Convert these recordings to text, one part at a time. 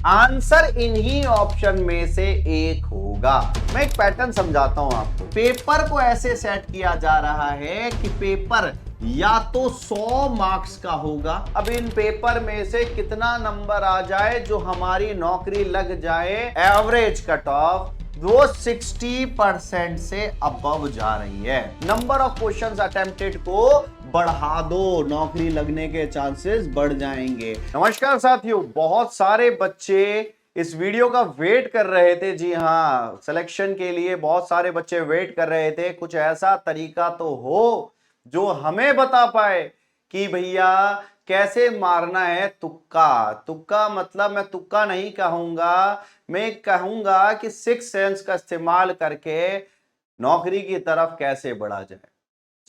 Answer इन्हीं option में से एक होगा। मैं एक पैटर्न समझाता हूं आपको। पेपर को ऐसे सेट किया जा रहा है कि पेपर या तो 100 मार्क्स का होगा। अब इन पेपर में से कितना नंबर आ जाए जो हमारी नौकरी लग जाए, एवरेज कट ऑफ वो 60% से अबव जा रही है। नंबर ऑफ क्वेश्चंस अटेम्प्टेड को बढ़ा दो, नौकरी लगने के चांसेस बढ़ जाएंगे। नमस्कार साथियों, बहुत सारे बच्चे इस वीडियो का वेट कर रहे थे। जी हाँ, सिलेक्शन के लिए बहुत सारे बच्चे वेट कर रहे थे। कुछ ऐसा तरीका तो हो जो हमें बता पाए कि भैया कैसे मारना है तुक्का। तुक्का मतलब मैं तुक्का नहीं कहूंगा, मैं कहूंगा कि सिक्स सेंस का इस्तेमाल करके नौकरी की तरफ कैसे बढ़ा जाए।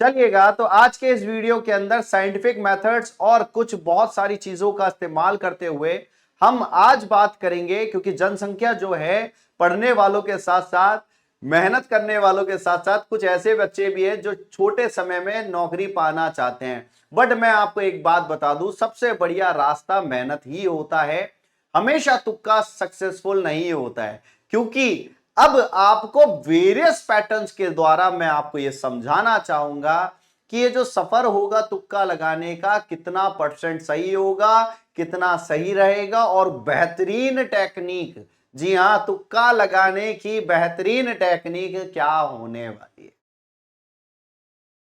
चलिएगा, तो आज के इस वीडियो के अंदर साइंटिफिक मेथड्स और कुछ बहुत सारी चीजों का इस्तेमाल करते हुए हम आज बात करेंगे, क्योंकि जनसंख्या जो है पढ़ने वालों के साथ साथ मेहनत करने वालों के साथ साथ कुछ ऐसे बच्चे भी हैं जो छोटे समय में नौकरी पाना चाहते हैं। बट मैं आपको एक बात बता दूं, सबसे बढ़िया रास्ता मेहनत ही होता है। हमेशा तुक्का सक्सेसफुल नहीं होता है, क्योंकि अब आपको वेरियस पैटर्न्स के द्वारा मैं आपको यह समझाना चाहूंगा कि ये जो सफर होगा तुक्का लगाने का, कितना परसेंट सही होगा, कितना सही रहेगा, और बेहतरीन टेक्निक, जी हां, तुक्का लगाने की बेहतरीन टेक्निक क्या होने वाली है।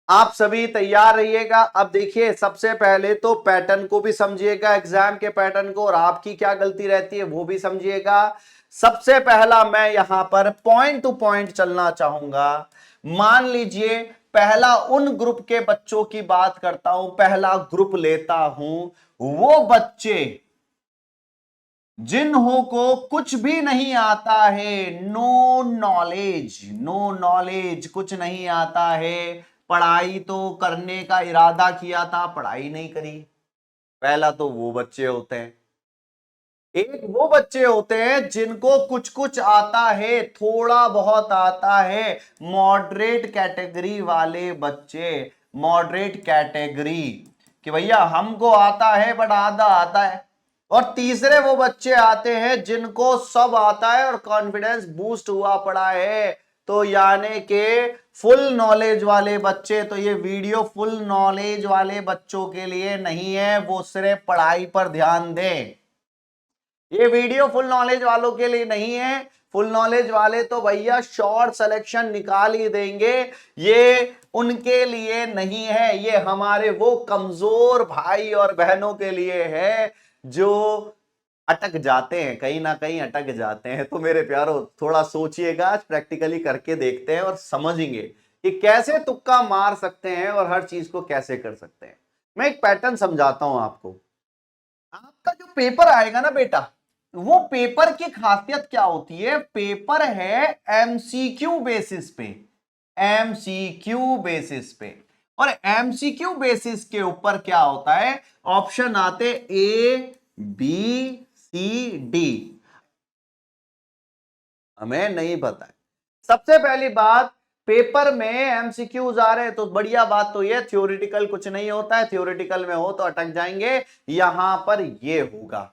आप सभी तैयार रहिएगा। अब देखिए, सबसे पहले तो पैटर्न को भी समझिएगा, एग्जाम के पैटर्न को, और आपकी क्या गलती रहती है वो भी समझिएगा। सबसे पहला मैं यहां पर पॉइंट टू पॉइंट चलना चाहूंगा। मान लीजिए पहला उन ग्रुप के बच्चों की बात करता हूं, पहला ग्रुप लेता हूं, वो बच्चे जिन्हों को कुछ भी नहीं आता है, नो नॉलेज, नो नॉलेज, कुछ नहीं आता है, पढ़ाई तो करने का इरादा किया था, पढ़ाई नहीं करी। पहला तो वो बच्चे होते हैं। एक वो बच्चे होते हैं जिनको कुछ कुछ आता है, थोड़ा बहुत आता है, मॉडरेट कैटेगरी वाले बच्चे, मॉडरेट कैटेगरी, कि भैया हमको आता है बट आधा आता है। और तीसरे वो बच्चे आते हैं जिनको सब आता है और कॉन्फिडेंस बूस्ट हुआ पड़ा है। तो यानी के फुल नॉलेज वाले बच्चे, तो ये वीडियो फुल नॉलेज वाले बच्चों के लिए नहीं है, वो सिर्फ पढ़ाई पर ध्यान दें। ये वीडियो फुल नॉलेज वालों के लिए नहीं है। फुल नॉलेज वाले तो भैया शॉर्ट सिलेक्शन निकाल ही देंगे, ये उनके लिए नहीं है। ये हमारे वो कमजोर भाई और बहनों के लिए है जो अटक जाते हैं, कहीं ना कहीं अटक जाते हैं। तो मेरे प्यारो, थोड़ा सोचिएगा, आज प्रैक्टिकली करके देखते हैं और समझेंगे कि कैसे तुक्का मार सकते हैं और हर चीज को कैसे कर सकते हैं। मैं एक पैटर्न समझाता हूं आपको। आपका जो पेपर आएगा ना बेटा, वो पेपर की खासियत क्या होती है? पेपर है एमसीक्यू बेसिस पे, एमसीक्यू बेसिस पे। और एमसीक्यू बेसिस के ऊपर क्या होता है, ऑप्शन आते ए बी सी डी, हमें नहीं पता है। सबसे पहली बात, पेपर में एमसीक्यूज आ रहे हैं तो बढ़िया बात तो ये, थ्योरेटिकल कुछ नहीं होता है, थ्योरेटिकल में हो तो अटक जाएंगे। यहां पर ये होगा।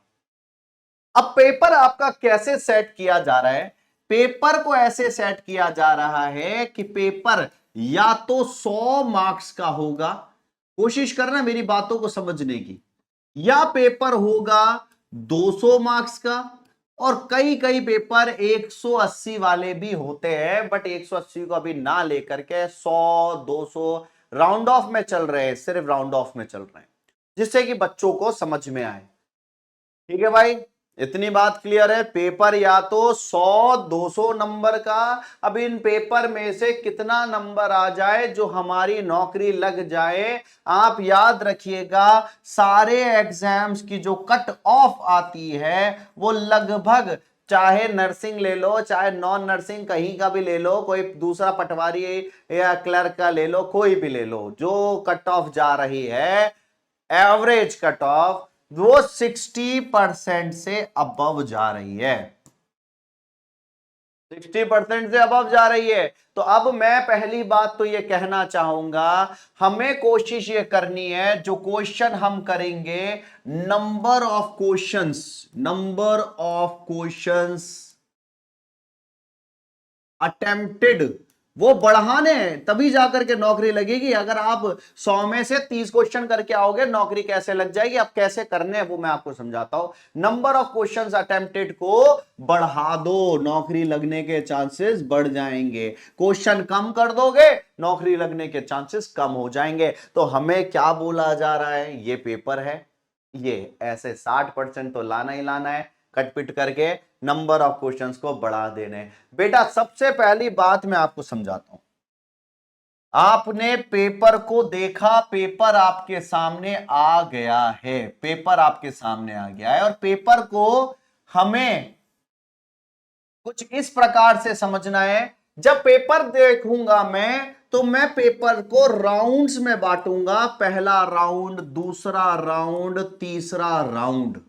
अब पेपर आपका कैसे सेट किया जा रहा है? पेपर को ऐसे सेट किया जा रहा है कि पेपर या तो 100 मार्क्स का होगा, कोशिश करना मेरी बातों को समझने की, या पेपर होगा 200 मार्क्स का, और कई कई पेपर 180 वाले भी होते हैं। बट 180 को अभी ना लेकर के 100 200 राउंड ऑफ में चल रहे हैं, सिर्फ राउंड ऑफ में चल रहे हैं, जिससे कि बच्चों को समझ में आए। ठीक है भाई, इतनी बात क्लियर है। पेपर या तो 100 200 नंबर का, अब इन पेपर में से कितना नंबर आ जाए जो हमारी नौकरी लग जाए। आप याद रखिएगा, सारे एग्जाम्स की जो कट ऑफ आती है वो लगभग, चाहे नर्सिंग ले लो, चाहे नॉन नर्सिंग कहीं का भी ले लो, कोई दूसरा पटवारी या क्लर्क का ले लो, कोई भी ले लो, जो कट ऑफ जा रही है, एवरेज कट ऑफ, वो 60% से अबव जा रही है। 60% से अबव जा रही है। तो अब मैं पहली बात तो ये कहना चाहूंगा, हमें कोशिश ये करनी है, जो क्वेश्चन हम करेंगे, नंबर ऑफ क्वेश्चंस अटेम्प्टेड वो बढ़ाने हैं, तभी जाकर के नौकरी लगेगी। अगर आप 100 में से 30 क्वेश्चन करके आओगे, नौकरी कैसे लग जाएगी? अब कैसे करने हैं वो मैं आपको समझाता हूं। नंबर ऑफ क्वेश्चंस अटेम्प्टेड को बढ़ा दो, नौकरी लगने के चांसेस बढ़ जाएंगे। क्वेश्चन कम कर दोगे, नौकरी लगने के चांसेस कम हो जाएंगे। तो हमें क्या बोला जा रहा है? ये पेपर है, ये ऐसे 60% तो लाना ही लाना है, कटपिट करके नंबर ऑफ क्वेश्चंस को बढ़ा देने। बेटा सबसे पहली बात मैं आपको समझाता हूं, आपने पेपर को देखा, पेपर आपके सामने आ गया है, पेपर आपके सामने आ गया है, और पेपर को हमें कुछ इस प्रकार से समझना है। जब पेपर देखूंगा मैं, तो मैं पेपर को राउंड्स में बांटूंगा, पहला राउंड, दूसरा राउंड, तीसरा राउंड।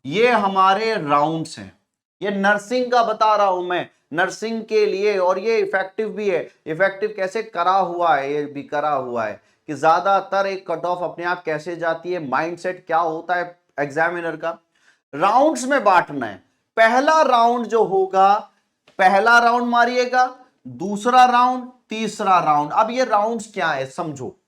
ये हमारे राउंड्स हैं। ये नर्सिंग का बता रहा हूं मैं, नर्सिंग के लिए, और ये इफेक्टिव भी है। इफेक्टिव कैसे करा हुआ है, ये भी करा हुआ है कि ज्यादातर एक कट ऑफ अपने आप कैसे जाती है, माइंडसेट क्या होता है एग्जामिनर का। राउंड्स में बांटना है। पहला राउंड जो होगा, पहला राउंड मारिएगा, दूसरा राउंड, तीसरा राउंड। अब ये राउंड्स क्या है समझो।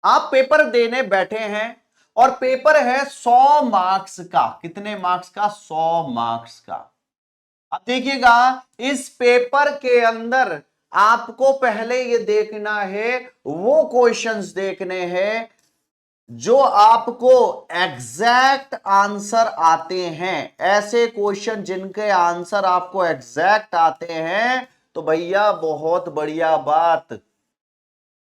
आप पेपर देने बैठे हैं, और पेपर है 100 मार्क्स का। कितने मार्क्स का? 100 मार्क्स का। अब देखिएगा, इस पेपर के अंदर आपको पहले ये देखना है, वो क्वेश्चंस देखने हैं जो आपको एग्जैक्ट आंसर आते हैं। ऐसे क्वेश्चन जिनके आंसर आपको एग्जैक्ट आते हैं, तो भैया बहुत बढ़िया बात।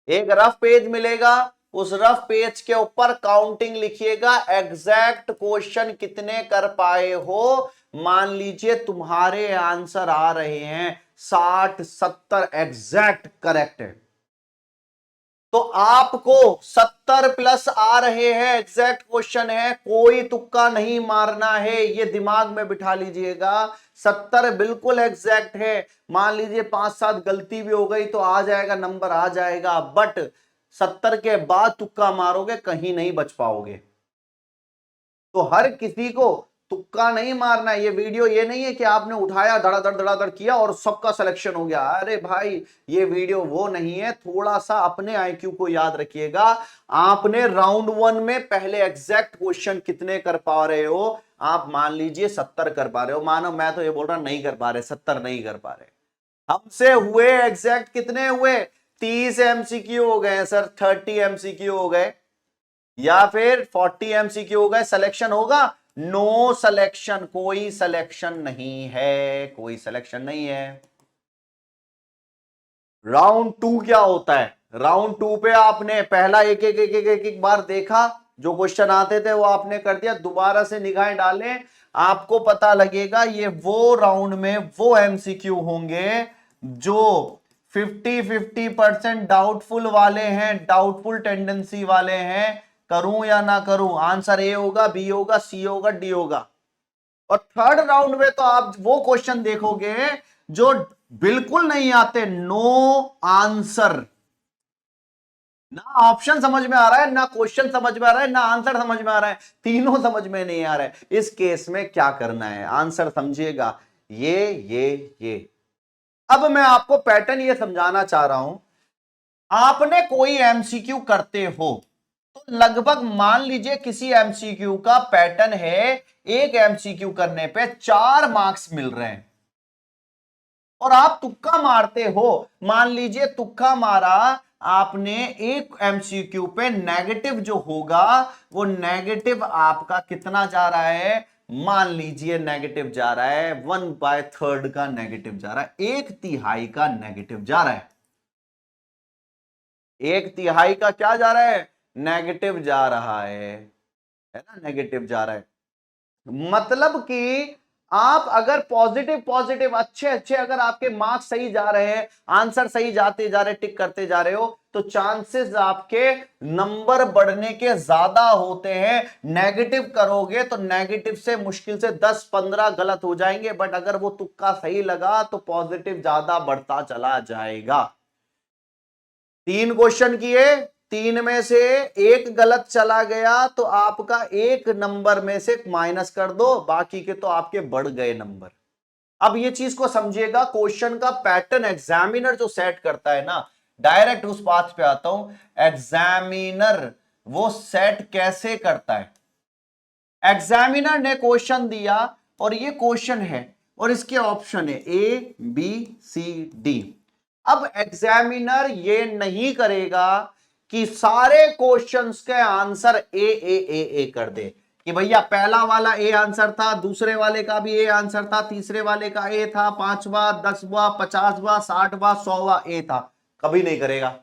एक रफ पेज मिलेगा, उस रफ पेज के ऊपर काउंटिंग लिखिएगा, एग्जैक्ट क्वेश्चन कितने कर पाए हो। मान लीजिए तुम्हारे आंसर आ रहे हैं 60 70 एग्जैक्ट करेक्ट है, तो आपको 70 प्लस आ रहे हैं, एग्जैक्ट क्वेश्चन है, कोई तुक्का नहीं मारना है, ये दिमाग में बिठा लीजिएगा। 70 बिल्कुल एग्जैक्ट है। मान लीजिए 5-7 गलती भी हो गई तो आ जाएगा, नंबर आ जाएगा, बट 70 के बाद तुक्का मारोगे कहीं नहीं बच पाओगे। तो हर किसी को तुक्का नहीं मारना है। ये वीडियो ये नहीं है कि आपने उठाया, धड़ाधड़ किया और सबका सिलेक्शन हो गया। अरे भाई, ये वीडियो वो नहीं है। थोड़ा सा अपने आईक्यू को याद रखिएगा। आपने राउंड 1 में पहले एग्जैक्ट क्वेश्चन कितने कर पा रहे हो? आप मान लीजिए 70 कर पा रहे हो। मानो मैं तो ये बोल रहा नहीं कर पा रहे, 70 नहीं कर पा रहे। हमसे हुए एग्जैक्ट कितने हुए? 30 एमसीक्यू हो गए सर, 30 एमसीक्यू हो गए, या फिर 40 एमसीक्यू हो गए। सिलेक्शन होगा? नो सिलेक्शन, कोई सिलेक्शन नहीं है, कोई सिलेक्शन नहीं है। राउंड 2 क्या होता है? राउंड 2 पे आपने पहला एक बार देखा, जो क्वेश्चन आते थे वो आपने कर दिया, दोबारा से निगाहें डालें, आपको पता लगेगा ये वो राउंड में वो एमसीक्यू होंगे जो 50-50% डाउटफुल वाले हैं, डाउटफुल टेंडेंसी वाले हैं। करूं या ना करूं, आंसर ए होगा, बी होगा, सी होगा, डी होगा। और थर्ड राउंड में तो आप वो क्वेश्चन देखोगे जो बिल्कुल नहीं आते, नो आंसर। ना ऑप्शन समझ में आ रहा है, ना क्वेश्चन समझ में आ रहा है, ना आंसर समझ में आ रहा है, तीनों समझ में नहीं आ रहा है। इस केस में क्या करना है, आंसर समझिएगा, ये। अब मैं आपको पैटर्न ये समझाना चाह रहा हूं। आपने कोई एमसीक्यू करते हो, तो लगभग मान लीजिए किसी एमसीक्यू का पैटर्न है, एक एमसीक्यू करने पे 4 मार्क्स मिल रहे हैं, और आप तुक्का मारते हो। मान लीजिए तुक्का मारा आपने, एक एमसीक्यू पे नेगेटिव जो होगा, वो नेगेटिव आपका कितना जा रहा है? मान लीजिए नेगेटिव जा रहा है 1/3 का नेगेटिव जा रहा है, 1/3 का नेगेटिव जा रहा है। 1/3 का क्या जा रहा है? नेगेटिव जा रहा है ना, नेगेटिव जा रहा है। मतलब कि आप अगर पॉजिटिव पॉजिटिव अच्छे अच्छे अगर आपके मार्क्स सही जा रहे हैं, आंसर सही जाते जा रहे, टिक करते जा रहे हो, तो चांसेस आपके नंबर बढ़ने के ज्यादा होते हैं। नेगेटिव करोगे तो नेगेटिव से मुश्किल से 10-15 गलत हो जाएंगे, बट अगर वो तुक्का सही लगा तो पॉजिटिव ज्यादा बढ़ता चला जाएगा। 3 क्वेश्चन किए, 3 में से एक गलत चला गया तो आपका एक नंबर में से माइनस कर दो, बाकी के तो आपके बढ़ गए नंबर। अब ये चीज को समझिएगा, क्वेश्चन का पैटर्न एग्जामिनर जो सेट करता है ना, डायरेक्ट उस बात पे आता हूं, एग्जामिनर वो सेट कैसे करता है। एग्जामिनर ने क्वेश्चन दिया और ये क्वेश्चन है और इसके ऑप्शन है ए बी सी डी। अब एग्जामिनर ये नहीं करेगा कि सारे क्वेश्चंस के आंसर ए कर दे कि भैया पहला वाला ए आंसर था, दूसरे वाले का भी ए आंसर था, तीसरे वाले का ए था, 5वां 10वां 50वां 60वां 100वां ए था। कभी नहीं करेगा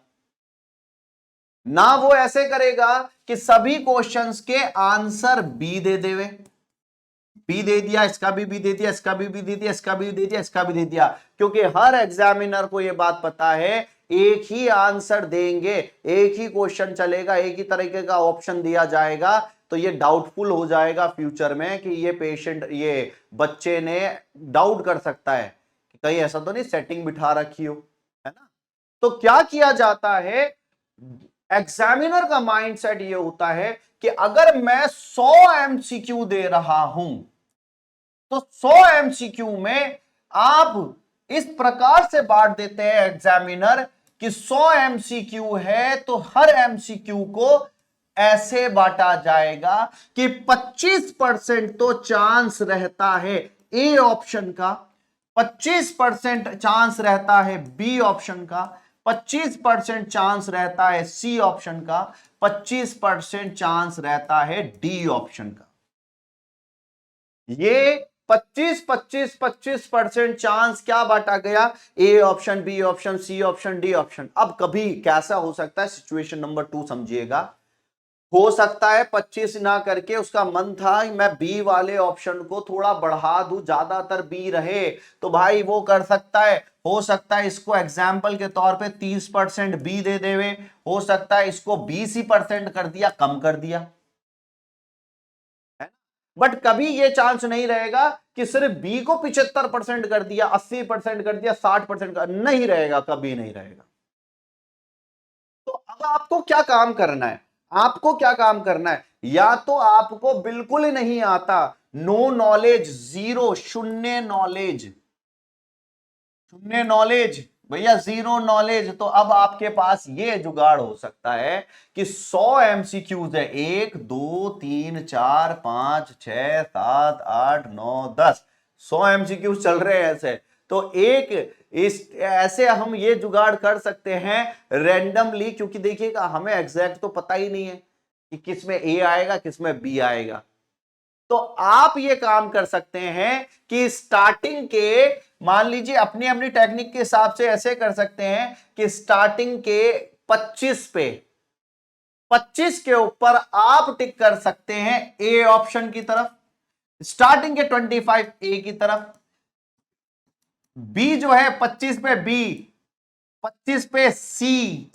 ना, वो ऐसे करेगा कि सभी क्वेश्चंस के आंसर बी दे देवे, बी दे दिया, इसका भी दे दिया, इसका भी दे दिया, इसका भी दे दिया, इसका भी दे दिया, क्योंकि हर एग्जामिनर को यह बात पता है एक ही आंसर देंगे, एक ही क्वेश्चन चलेगा, एक ही तरीके का ऑप्शन दिया जाएगा, तो ये डाउटफुल हो जाएगा फ्यूचर में कि ये पेशेंट, ये बच्चे ने डाउट कर सकता है कि कहीं ऐसा तो नहीं सेटिंग बिठा रखी हो, है ना। तो क्या किया जाता है, एग्जामिनर का माइंडसेट ये होता है कि अगर मैं 100 एमसीक्यू दे रहा हूं तो 100 एमसीक्यू में आप इस प्रकार से बांट देते हैं एग्जामिनर कि 100 एमसीक्यू है तो हर एमसीक्यू को ऐसे बांटा जाएगा कि 25% तो चांस रहता है ए ऑप्शन का, 25% चांस रहता है बी ऑप्शन का, 25% चांस रहता है सी ऑप्शन का, 25% चांस रहता है डी ऑप्शन का। ये 25-25-25% चांस क्या बांटा गया, A option B option C option D option. अब कभी कैसा हो सकता है, सिचुएशन नंबर 2 समझिएगा, हो सकता है 25 ना करके उसका मन था मैं बी वाले ऑप्शन को थोड़ा बढ़ा दूं, ज्यादातर बी रहे, तो भाई वो कर सकता है। हो सकता है इसको एग्जाम्पल के तौर पे 30% बी दे देवे, हो सकता है इसको 20% कर दिया, कम कर दिया, बट कभी ये चांस नहीं रहेगा कि सिर्फ बी को 75% कर दिया, 80% कर दिया, 60% कर, नहीं रहेगा, कभी नहीं रहेगा। तो अब आपको क्या काम करना है, आपको क्या काम करना है, या तो आपको बिल्कुल ही नहीं आता, नो नॉलेज, जीरो, शून्य नॉलेज, शून्य नॉलेज भैया, जीरो नॉलेज, तो अब आपके पास ये जुगाड़ हो सकता है कि 100 एमसीक्यूज है, 1 2 3 4 5 6 7 8 9 10, 100 एमसीक्यूज चल रहे हैं ऐसे, तो एक इस ऐसे हम ये जुगाड़ कर सकते हैं रैंडमली, क्योंकि देखिएगा हमें एग्जैक्ट तो पता ही नहीं है कि किसमें ए आएगा किसमें बी आएगा। तो आप ये काम कर सकते हैं कि स्टार्टिंग के, मान लीजिए अपनी अपनी टेक्निक के हिसाब से ऐसे कर सकते हैं कि स्टार्टिंग के 25 पे, 25 के ऊपर आप टिक कर सकते हैं ए ऑप्शन की तरफ, स्टार्टिंग के 25 ए की तरफ, बी जो है 25 पे बी, 25 पे सी,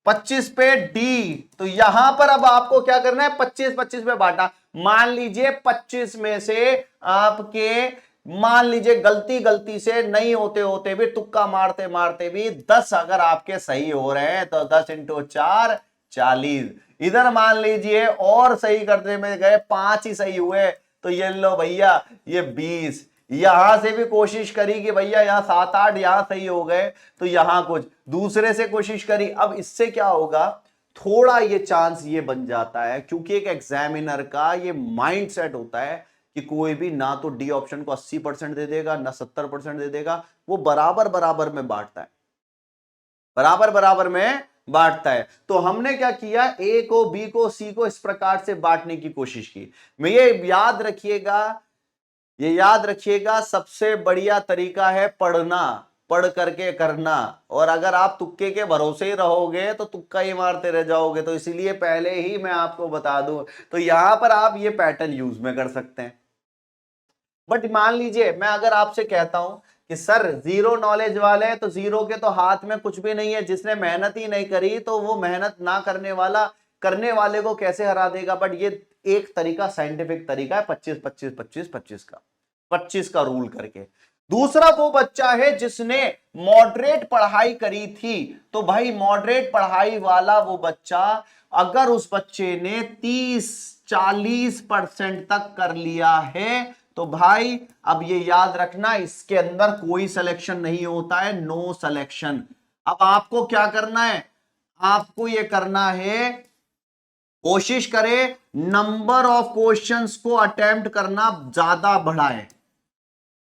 25 पे डी, तो यहां पर अब आपको क्या करना है, 25-25 पे बांटा। मान लीजिए 25 में से आपके, मान लीजिए गलती से नहीं होते होते भी, तुक्का मारते मारते भी 10 अगर आपके सही हो रहे हैं तो 10 इंटू 4 40, इधर मान लीजिए और सही करने में गए 5 ही सही हुए, तो ये लो भैया ये 20, यहां से भी कोशिश करी कि भैया यहां 7-8 यहां सही हो गए, तो यहां कुछ दूसरे से कोशिश करी। अब इससे क्या होगा, थोड़ा ये चांस ये बन जाता है, क्योंकि एक एग्जामिनर का ये माइंड सेट होता है कि कोई भी ना तो डी ऑप्शन को 80% दे देगा ना 70% दे देगा, वो बराबर बराबर में बांटता है, बराबर बराबर में बांटता है। तो हमने क्या किया, ए को बी को सी को इस प्रकार से बांटने की कोशिश की। मैं ये याद रखिएगा, ये याद रखिएगा, सबसे बढ़िया तरीका है पढ़ना, पढ़ करके करना, और अगर आप तुक्के के भरोसे ही रहोगे तो तुक्का ही मारते रह जाओगे। तो इसीलिए पहले ही मैं आपको बता दूं, तो यहां पर आप ये पैटर्न यूज में कर सकते हैं। बट मान लीजिए मैं अगर आपसे कहता हूं कि सर जीरो नॉलेज वाले हैं, तो जीरो के तो हाथ में कुछ भी नहीं है, जिसने मेहनत ही नहीं करी तो वो मेहनत ना करने वाला करने वाले को कैसे हरा देगा। बट ये एक तरीका, साइंटिफिक तरीका है 25 25 25 25 का, 25 का रूल करके। दूसरा वो बच्चा है जिसने मॉडरेट पढ़ाई करी थी, तो भाई मॉडरेट पढ़ाई वाला वो बच्चा, अगर उस बच्चे ने 30-40% तक कर लिया है, तो भाई अब ये याद रखना, इसके अंदर कोई सिलेक्शन नहीं होता है, नो सिलेक्शन। अब आपको क्या करना है, आपको ये करना है, कोशिश करें नंबर ऑफ क्वेश्चंस को अटेम्प्ट करना ज्यादा बढ़ाए।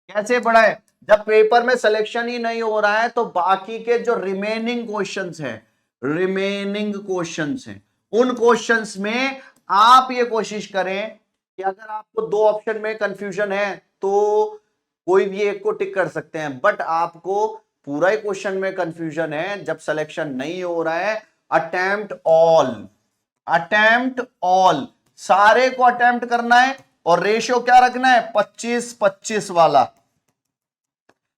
कैसे बढ़ाए, जब पेपर में सिलेक्शन ही नहीं हो रहा है तो बाकी के जो रिमेनिंग क्वेश्चंस हैं, रिमेनिंग क्वेश्चंस हैं, उन क्वेश्चंस में आप ये कोशिश करें कि अगर आपको दो ऑप्शन में कंफ्यूजन है तो कोई भी एक को टिक कर सकते हैं, बट आपको पूरा ही क्वेश्चन में कंफ्यूजन है, जब सिलेक्शन नहीं हो रहा है, अटेम्प्ट ऑल, अटेम्प्ट ऑल, सारे को अटेम्प्ट करना है। और रेशियो क्या रखना है, 25-25 वाला।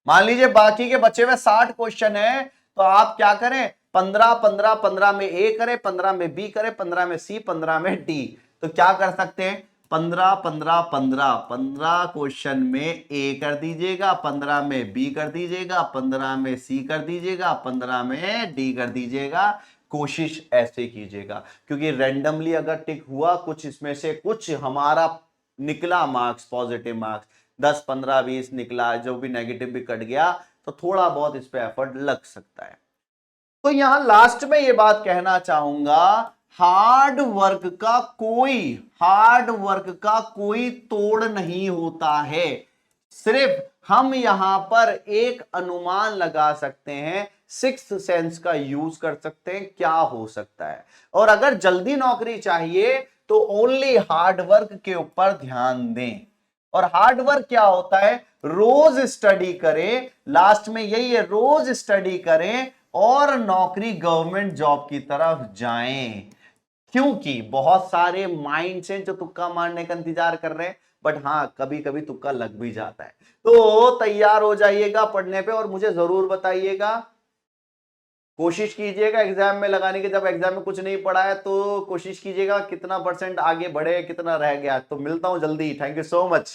मान लीजिए बाकी के बचे हुए 60 क्वेश्चन है, तो आप क्या करें, 15-15-15 में ए करें, 15 में बी करें, 15 में सी, 15 में डी। तो क्या कर सकते हैं, 15-15-15 क्वेश्चन में ए कर दीजिएगा, 15 में बी कर दीजिएगा, 15 में सी कर दीजिएगा, 15 में डी कर दीजिएगा। कोशिश ऐसे कीजिएगा, क्योंकि रैंडमली अगर टिक हुआ कुछ, इसमें से कुछ हमारा निकला मार्क्स, पॉजिटिव मार्क्स 10 15 20 निकला, जो भी नेगेटिव भी कट गया, तो थोड़ा बहुत इस पे एफर्ट लग सकता है। तो यहां लास्ट में ये बात कहना चाहूंगा, हार्ड वर्क का कोई तोड़ नहीं होता है। सिर्फ हम यहां पर एक अनुमान लगा सकते हैं, सिक्स्थ सेंस का यूज कर सकते हैं, क्या हो सकता है। और अगर जल्दी नौकरी चाहिए तो ओनली हार्ड वर्क के ऊपर ध्यान दें। और हार्ड वर्क क्या होता है, रोज स्टडी करें, लास्ट में यही है, रोज स्टडी करें और नौकरी गवर्नमेंट जॉब की तरफ जाएं। क्योंकि बहुत सारे माइंड्स हैं जो तुक्का मारने का इंतजार कर रहे हैं, बट हाँ कभी कभी तुक्का लग भी जाता है। तो तैयार हो जाइएगा पढ़ने पे, और मुझे जरूर बताइएगा, कोशिश कीजिएगा एग्जाम में लगाने की। जब एग्जाम में कुछ नहीं पढ़ा है तो कोशिश कीजिएगा कितना परसेंट आगे बढ़े, कितना रह गया। तो मिलता हूं जल्दी, थैंक यू सो मच।